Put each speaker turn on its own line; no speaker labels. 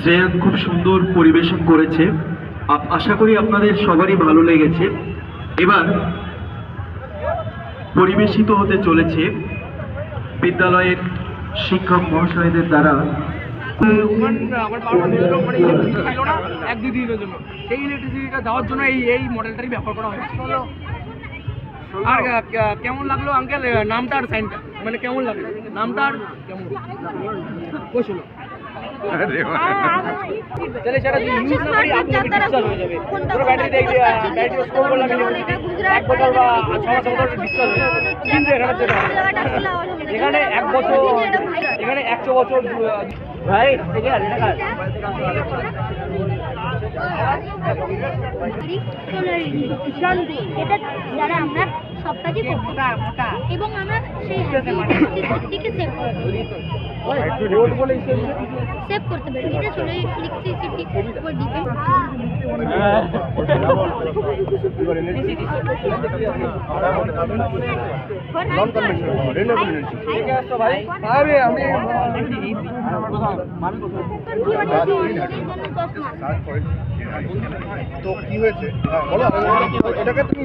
শ্রেয়ান খুব সুন্দর পরিবেশন করেছে। আশা করি আপনাদের সবারই ভালো লেগেছে। এবার পরিবেশিত হতে চলেছে বিদ্যালয়ের শিক্ষক মহাশয়দের দ্বারা
আমার পাওয়ার মানে ইলেকট্রিসিটি ছিল না এক দুই দিনের জন্য, সেই ইলেকট্রিসিটিটা দেওয়ার জন্য এই মডেলটারই ব্যবহার করা হয়েছে। আর কেমন লাগলো আঙ্কেল নামটা আর সাইনটা, মানে কেমন লাগলো নামটা আর কেমন বসলো चले সেটা যদি ইউজ না করি আপনি ডিসচার্জ হয়ে যাবে। পুরো ব্যাটারি দেখবে, ব্যাটারি স্কোর করলে এক বছর বা 6 মাস মতো ডিসচার্জ হয়ে যাবে। কিন্তু এখানে 1 বছর, এখানে 100 বছর ভাই ঠিক আছে এটা কাজ
এটা যারা আমরা সব কাজই করতে এবং আমরা সেই ইলেকট্রিসিটিকে সেভ করতে পারি। এটা আসলে ইলেকট্রিসিটির উপর ডিপেন্ড।
তো কি হয়েছে বলো, এটাকে তুমি